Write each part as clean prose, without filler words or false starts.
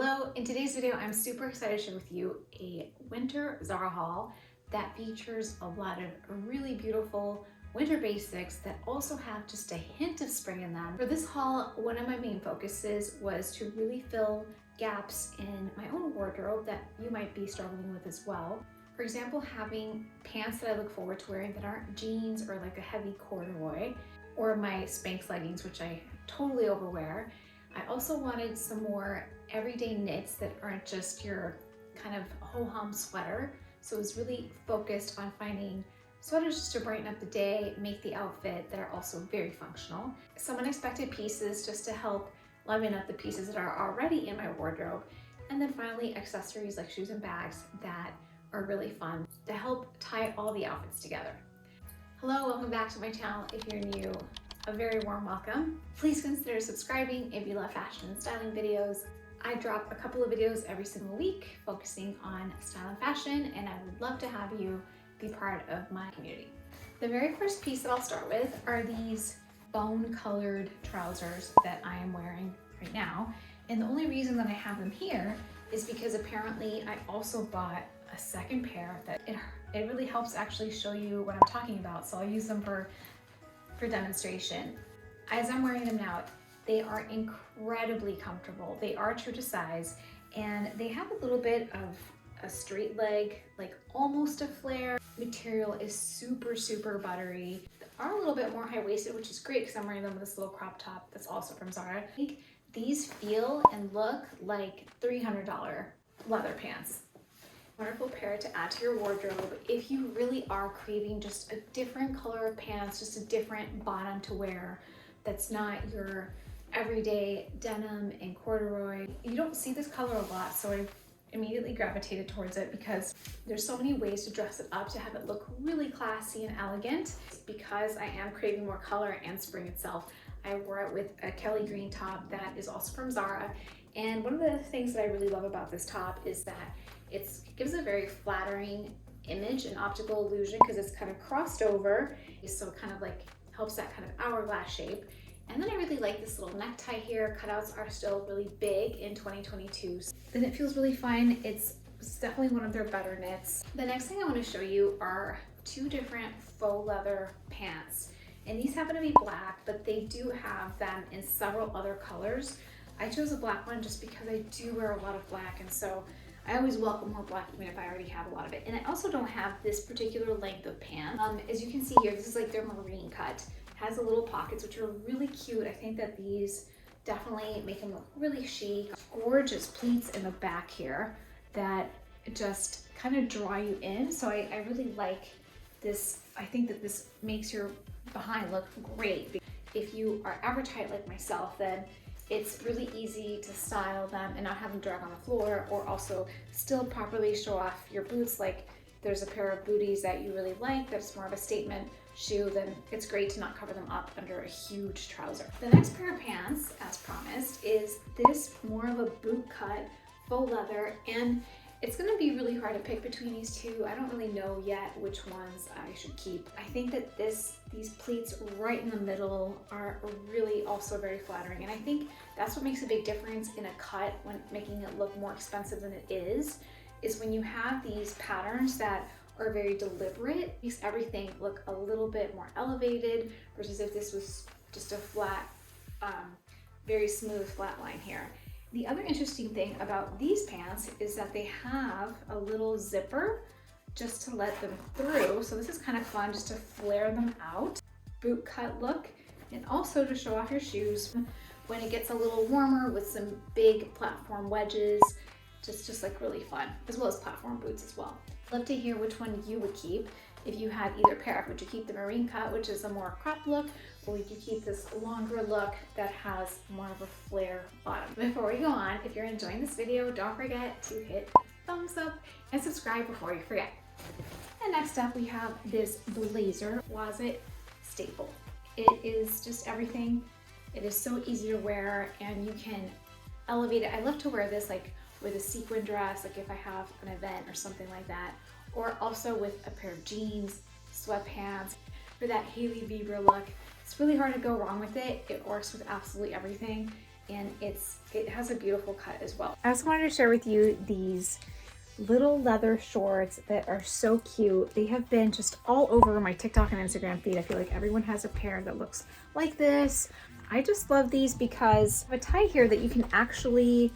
Hello, in today's video, I'm super excited to share with you a winter Zara haul that features a lot of really beautiful winter basics that also have just a hint of spring in them. For this haul, one of my main focuses was to really fill gaps in my own wardrobe that you might be struggling with as well. For example, having pants that I look forward to wearing that aren't jeans or like a heavy corduroy, or my Spanx leggings, which I totally overwear. I also wanted some more everyday knits that aren't just your kind of ho-hum sweater. So it was really focused on finding sweaters just to brighten up the day, make the outfit, that are also very functional. Some unexpected pieces just to help liven up the pieces that are already in my wardrobe. And then finally, accessories like shoes and bags that are really fun to help tie all the outfits together. Hello, welcome back to my channel. If you're new, a very warm welcome. Please consider subscribing if you love fashion and styling videos. I drop a couple of videos every single week focusing on style and fashion, and I would love to have you be part of my community. The very first piece that I'll start with are these bone-colored trousers that I am wearing right now. And the only reason that I have them here is because apparently I also bought a second pair that it really helps actually show you what I'm talking about. So I'll use them for demonstration. As I'm wearing them now, they are incredibly comfortable. They are true to size, and they have a little bit of a straight leg, like almost a flare. Material is super, super buttery. They are a little bit more high-waisted, which is great because I'm wearing them with this little crop top that's also from Zara. I think these feel and look like $300 leather pants. Wonderful pair to add to your wardrobe if you really are craving just a different color of pants, just a different bottom to wear that's not your everyday denim and corduroy. You don't see this color a lot, so I immediately gravitated towards it because there's so many ways to dress it up to have it look really classy and elegant. Because I am craving more color and spring itself, I wore it with a Kelly green top that is also from Zara. And one of the things that I really love about this top is that it gives a very flattering image and optical illusion because it's kind of crossed over, so it kind of like helps that kind of hourglass shape. And then I really like this little necktie here. Cutouts are still really big in 2022. Then it feels really fun. It's definitely one of their better knits. The next thing I want to show you are two different faux leather pants. And these happen to be black, but they do have them in several other colors. I chose a black one just because I do wear a lot of black, and so I always welcome more black even if I already have a lot of it. And I also don't have this particular length of pant. As you can see here, this is like their marine cut. It has the little pockets, which are really cute. I think that these definitely make them look really chic. Gorgeous pleats in the back here that just kind of draw you in. So I really like this. I think that this makes your behind look great. If you are ever tight like myself, then it's really easy to style them and not have them drag on the floor, or also still properly show off your boots. Like there's a pair of booties that you really like that's more of a statement shoe, then it's great to not cover them up under a huge trouser. The next pair of pants, as promised, is this more of a boot cut faux leather, and it's gonna be really hard to pick between these two. I don't really know yet which ones I should keep. I think that these pleats right in the middle are really also very flattering, and I think that's what makes a big difference in a cut when making it look more expensive than it is when you have these patterns that are very deliberate. It makes everything look a little bit more elevated versus if this was just a flat, very smooth flat line here. The other interesting thing about these pants is that they have a little zipper just to let them through. So this is kind of fun just to flare them out. Boot cut look, and also to show off your shoes when it gets a little warmer with some big platform wedges. Just like really fun, as well as platform boots as well. I'd love to hear which one you would keep if you had either pair. Would you keep the marine cut, which is a more cropped look, or would you keep this longer look that has more of a flare bottom? Before we go on, if you're enjoying this video, don't forget to hit thumbs up and subscribe before you forget. And next up, we have this blazer closet staple. It is just everything. It is so easy to wear, and you can elevate it. I love to wear this like with a sequin dress, like if I have an event or something like that, or also with a pair of jeans, sweatpants, for that Hailey Bieber look. It's really hard to go wrong with it. It works with absolutely everything. and it has a beautiful cut as well. I also wanted to share with you these little leather shorts that are so cute. They have been just all over my TikTok and Instagram feed. I feel like everyone has a pair that looks like this. I just love these because I have a tie here that you can actually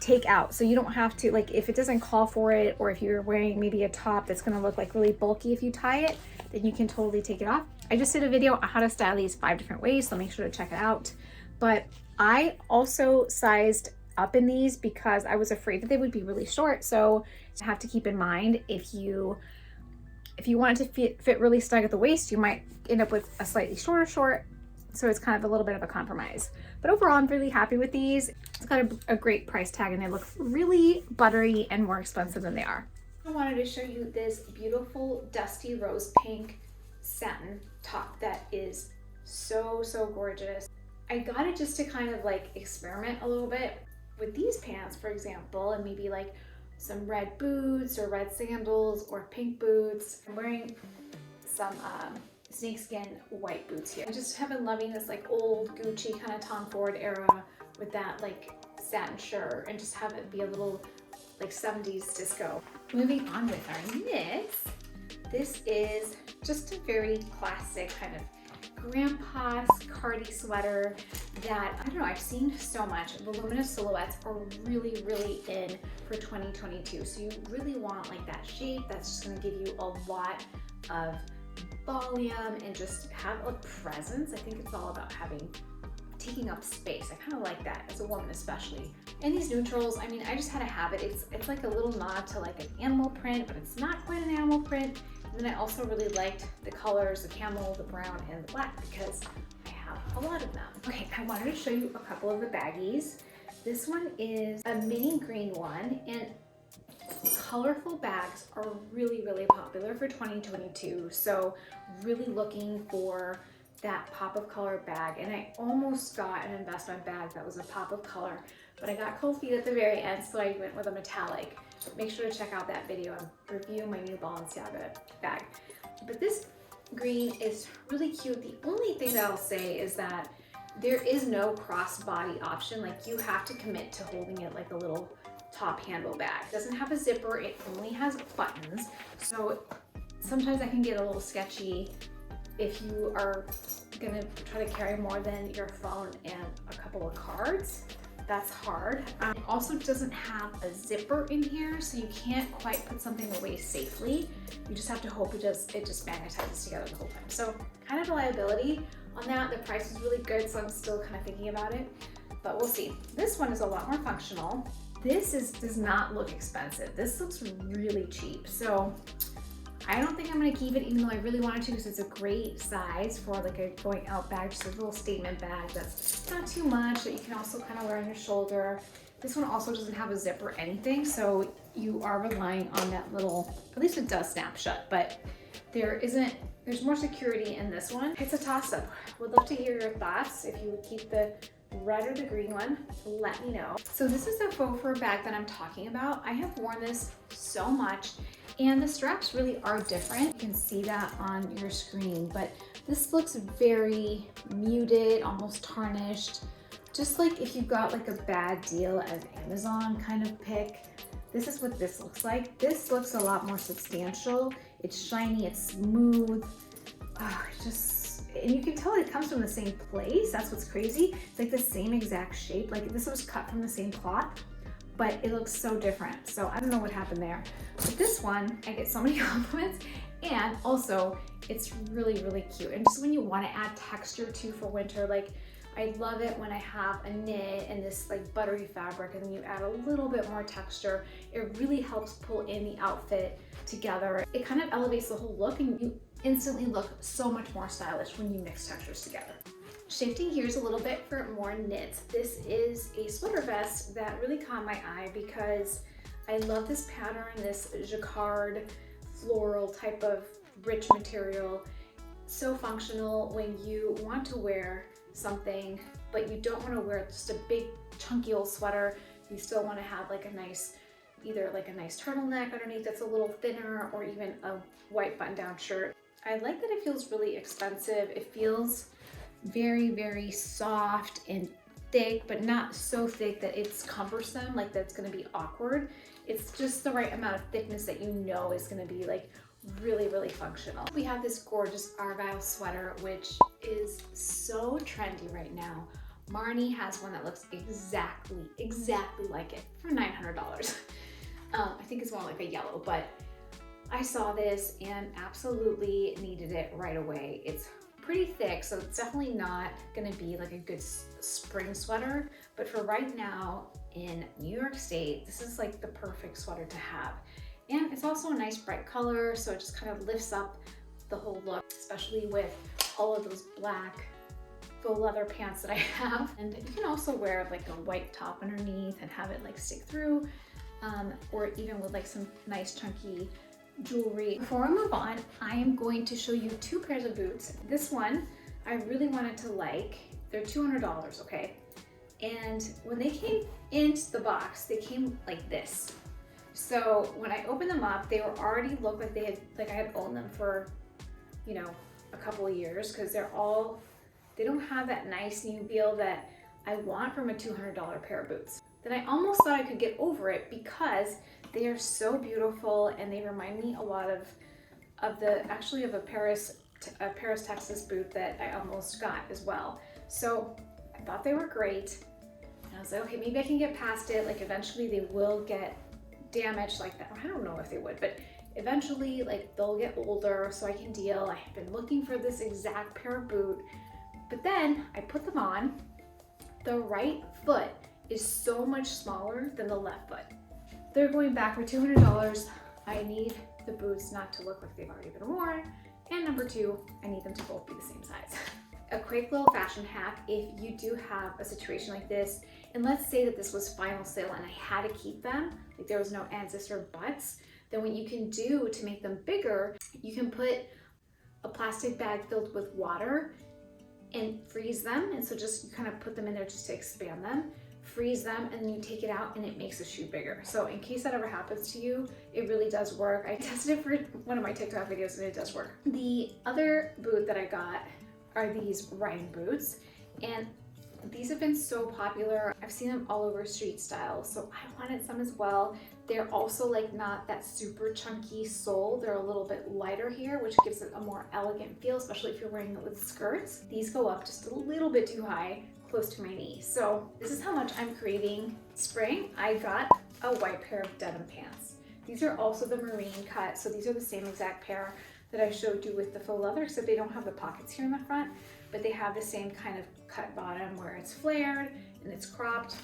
take out, so you don't have to, like, if it doesn't call for it, or if you're wearing maybe a top that's going to look like really bulky if you tie it, then you can totally take it off. I just did a video on how to style these 5 different ways, so make sure to check it out. But I also sized up in these because I was afraid that they would be really short, so you have to keep in mind if you want it to fit really snug at the waist, you might end up with a slightly shorter short. So it's kind of a little bit of a compromise. But overall, I'm really happy with these. It's got a great price tag, and they look really buttery and more expensive than they are. I wanted to show you this beautiful dusty rose pink satin top that is so gorgeous. I got it just to kind of like experiment a little bit with these pants, for example, and maybe like some red boots or red sandals or pink boots. I'm wearing some snakeskin white boots here. I just have been loving this like old Gucci kind of Tom Ford era with that like satin shirt, and just have it be a little like 70s disco. Moving on with our knits, this is just a very classic kind of grandpa's cardi sweater that, I don't know, I've seen so much. Voluminous silhouettes are really in for 2022. So you really want like that shape that's just gonna give you a lot of volume and just have a presence. I think it's all about taking up space. I kind of like that as a woman, especially. And these neutrals, I mean, I just had to have it. It's like a little nod to like an animal print, but it's not quite an animal print. And then I also really liked the colors, the camel, the brown, and the black, because I have a lot of them. Okay, I wanted to show you a couple of the baggies. This one is a mini green one, and colorful bags are really popular for 2022. So really looking for that pop of color bag. And I almost got an investment bag that was a pop of color, but I got cold feet at the very end, so I went with a metallic. Make sure to check out that video. I'm reviewing my new Balenciaga bag. But this green is really cute. The only thing that I'll say is that there is no crossbody option. Like, you have to commit to holding it like a little top handle bag. It doesn't have a zipper, it only has buttons. So sometimes that can get a little sketchy if you are gonna try to carry more than your phone and a couple of cards. That's hard. It also doesn't have a zipper in here, so you can't quite put something away safely. You just have to hope it just magnetizes together the whole time. So kind of a liability on that. The price is really good, so I'm still kind of thinking about it, but we'll see. This one is a lot more functional. This does not look expensive. This looks really cheap. So I don't think I'm gonna keep it, even though I really wanted to, because it's a great size for like a going out bag, just a little statement bag that's not too much, that you can also kind of wear on your shoulder. This one also doesn't have a zip or anything, so you are relying on that little, at least it does snap shut, but there's more security in this one. It's a toss-up. Would love to hear your thoughts. If you would keep the red or the green one, let me know. So this is the faux fur bag that I'm talking about. I have worn this so much, and the straps really are different. You can see that on your screen, but this looks very muted, almost tarnished. Just like if you got like a bad deal at Amazon kind of pick, this is what this looks like. This looks a lot more substantial. It's shiny, it's smooth. And you can tell it comes from the same place. That's what's crazy. It's like the same exact shape. Like this was cut from the same cloth, but it looks so different. So I don't know what happened there. But this one, I get so many compliments, and also it's really cute. And just when you want to add texture to for winter, like I love it when I have a knit and this like buttery fabric, and then you add a little bit more texture. It really helps pull in the outfit together. It kind of elevates the whole look, and you instantly look so much more stylish when you mix textures together. Shifting gears a little bit for more knits, this is a sweater vest that really caught my eye because I love this pattern, this Jaquard floral type of rich material. So functional when you want to wear something, but you don't want to wear just a big chunky old sweater. You still want to have like a nice, either like a nice turtleneck underneath that's a little thinner, or even a white button-down shirt. I like that it feels really expensive. It feels very soft and thick, but not so thick that it's cumbersome, like that's gonna be awkward. It's just the right amount of thickness that you know is gonna be like really, really functional. We have this gorgeous Argyle sweater, which is so trendy right now. Marnie has one that looks exactly like it for $900. I think it's more like a yellow, but I saw this and absolutely needed it right away. It's pretty thick, so it's definitely not gonna be like a good spring sweater, but for right now in New York State, this is like the perfect sweater to have. And it's also a nice bright color, so it just kind of lifts up the whole look, especially with all of those black faux leather pants that I have. And you can also wear like a white top underneath and have it like stick through, or even with like some nice chunky jewelry. Before I move on, I am going to show you two pairs of boots. This one I really wanted to like. They're $200, okay? And when they came into the box, they came like this. So when I opened them up, they were already looked like I had owned them for, you know, a couple of years, because they don't have that nice new feel that I want from a $200 pair of boots. Then I almost thought I could get over it because they are so beautiful and they remind me a lot of a Paris, Texas boot that I almost got as well. So I thought they were great. And I was like, okay, maybe I can get past it. Like eventually they will get damaged like that. I don't know if they would, but eventually like they'll get older, so I can deal. I have been looking for this exact pair of boot, but then I put them on. The right foot is so much smaller than the left foot. They're going back for $200. I need the boots not to look like they've already been worn. And number two, I need them to both be the same size. A quick little fashion hack, if you do have a situation like this, and let's say that this was final sale and I had to keep them, like there was no ands or buts, then what you can do to make them bigger, you can put a plastic bag filled with water and freeze them. And so just you kind of put them in there just to expand them, freeze them, and then you take it out and it makes the shoe bigger. So in case that ever happens to you, it really does work. I tested it for one of my TikTok videos and it does work. The other boot that I got are these riding boots, and these have been so popular. I've seen them all over street style, so I wanted some as well. They're also like not that super chunky sole. They're a little bit lighter here, which gives it a more elegant feel, especially if you're wearing it with skirts. These go up just a little bit too high, close to my knee. So this is how much I'm craving spring. I got a white pair of denim pants. These are also the marine cut, so these are the same exact pair that I showed you with the faux leather, except they don't have the pockets here in the front, but they have the same kind of cut bottom where it's flared and it's cropped.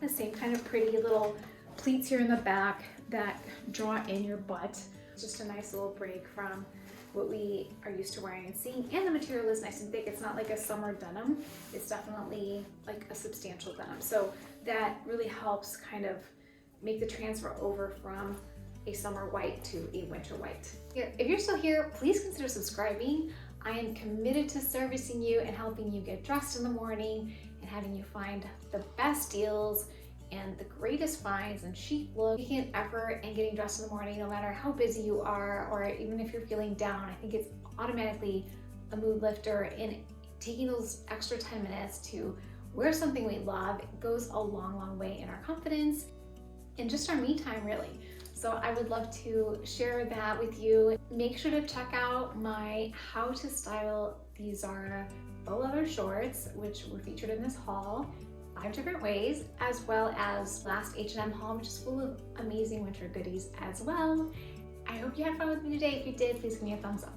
The same kind of pretty little pleats here in the back that draw in your butt. Just a nice little break from what we are used to wearing and seeing. And the material is nice and thick. It's not like a summer denim. It's definitely like a substantial denim. So that really helps kind of make the transfer over from a summer white to a winter white. If you're still here, please consider subscribing. I am committed to servicing you and helping you get dressed in the morning and having you find the best deals and the greatest finds and chic looks. Making an effort and getting dressed in the morning, no matter how busy you are, or even if you're feeling down, I think it's automatically a mood lifter. And taking those extra 10 minutes to wear something we love goes a long, long way in our confidence and just our me time, really. So I would love to share that with you. Make sure to check out my how to style the Zara faux leather shorts, which were featured in this haul, 5 different ways, as well as last H&M haul, which is full of amazing winter goodies as well. I hope you had fun with me today. If you did, please give me a thumbs up.